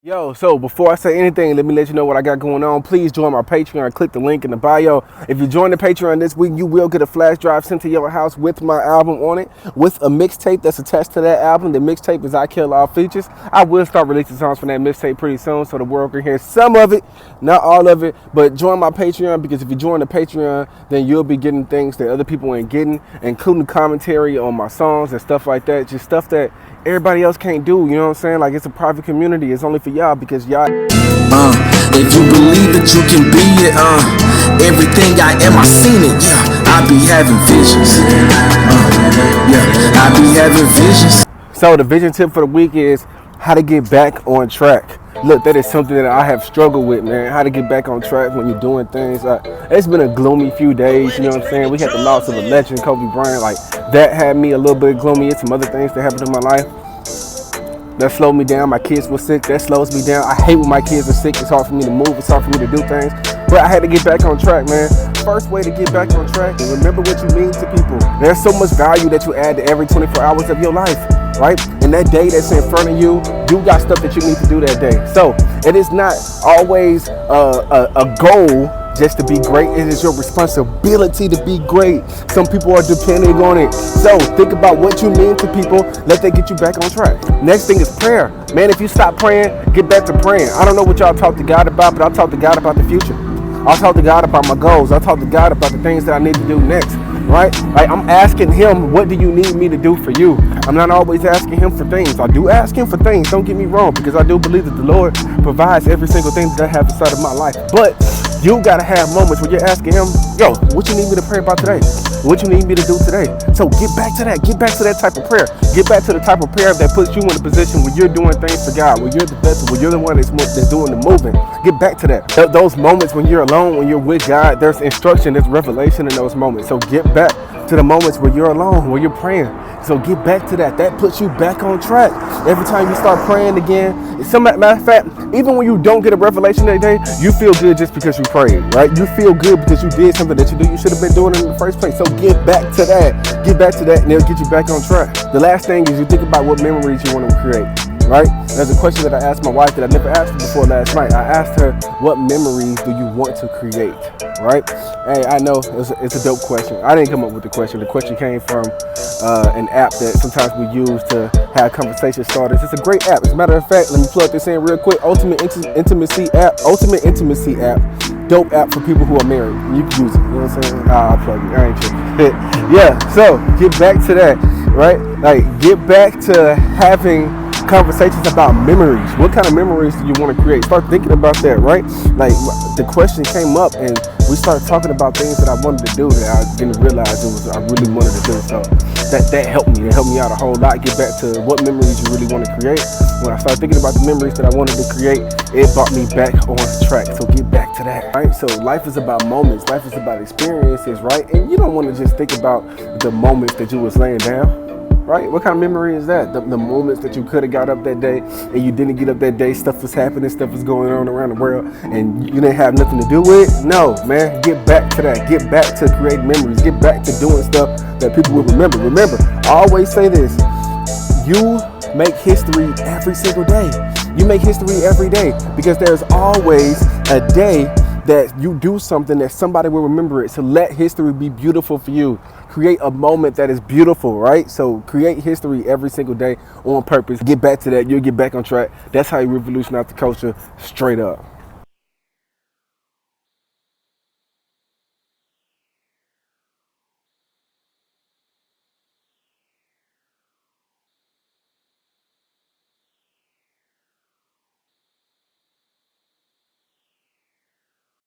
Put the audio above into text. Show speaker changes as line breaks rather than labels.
Yo, so before I say anything, let me let you know what I got going on. Please join my Patreon. Click the link in the bio. If you join the Patreon this week, you will get a flash drive sent to your house with my album on it, with a mixtape that's attached to that album. The mixtape is I Kill All Features. I will start releasing songs from that mixtape pretty soon so the world can hear some of it, not all of it. But join my Patreon, because if you join the Patreon, then you'll be getting things that other people ain't getting, including commentary on my songs and stuff like that. Just stuff that everybody else can't do, you know what I'm saying? Like, it's a private community. It's only for y'all, because y'all.
If you believe that you can be it, everything I am, I seen it, yeah. I be having visions, yeah. I be having visions.
So the vision tip for the week is how to get back on track. Look, that is something that I have struggled with, man. How to get back on track when you're doing things. It's been a gloomy few days, you know what I'm saying? We had the loss of a legend, Kobe Bryant. Like, that had me a little bit gloomy. It's some other things that happened in my life that slowed me down. My kids were sick. That slows me down. I hate when my kids are sick. It's hard for me to move. It's hard for me to do things. But I had to get back on track, man. First way to get back on track is remember what you mean to people. There's so much value that you add to every 24 hours of your life, right? And that day that's in front of you, you got stuff that you need to do that day. So it is not always a goal just to be great. It is your responsibility to be great. Some people are depending on it. So think about what you mean to people. Let that get you back on track. Next thing is prayer. Man, if you stop praying, get back to praying. I don't know what y'all talk to God about, but I'll talk to God about the future. I'll talk to God about my goals. I'll talk to God about the things that I need to do next, right? Like, I'm asking him, what do you need me to do for you? I'm not always asking him for things. I do ask him for things, don't get me wrong, because I do believe that the Lord provides every single thing that I have inside of my life. But you gotta have moments where you're asking him, yo, what you need me to pray about today? What you need me to do today? So get back to that. Get back to that type of prayer. Get back to the type of prayer that puts you in a position where you're doing things for God, where you're the vessel, where you're the one that's doing the moving. Get back to that. Those moments when you're alone, when you're with God, there's instruction, there's revelation in those moments. So get back to the moments where you're alone, where you're praying. So get back to that. That puts you back on track. Every time you start praying again, matter of fact, even when you don't get a revelation that day, you feel good just because you prayed, right? You feel good because you did something that you should have been doing in the first place. So get back to that. Get back to that, and it'll get you back on track. The last thing is you think about what memories you want to create, right? There's a question that I asked my wife that I never asked her before last night. I asked her, what memories do you want to create, right? Hey, I know it's a dope question. I didn't come up with the question. The question came from an app that sometimes we use to have conversation starters. It's a great app. As a matter of fact, let me plug this in real quick. Ultimate Intimacy app. Dope app for people who are married. You can use it. You know what I'm saying? I'll plug it. I ain't tripping. Yeah, so get back to that, right? Like, get back to having conversations about memories. What kind of memories do you want to create? Start thinking about that, right? Like, the question came up and we started talking about things that I wanted to do that I didn't realize I really wanted to do. So that helped me. It helped me out a whole lot. Get back to what memories you really want to create. When I started thinking about the memories that I wanted to create, it brought me back on track. So get back to that, right? So life is about moments. Life is about experiences, right? And you don't want to just think about the moments that you was laying down. Right? What kind of memory is that? The moments that you could have got up that day and you didn't get up that day, stuff was happening, stuff was going on around the world and you didn't have nothing to do with it? No, man, get back to that. Get back to creating memories. Get back to doing stuff that people will remember. Remember, I always say this, you make history every single day. You make history every day because there's always a day that you do something that somebody will remember it. So let history be beautiful for you. Create a moment that is beautiful, right? So create history every single day on purpose. Get back to that. You'll get back on track. That's how you revolutionize the culture straight up.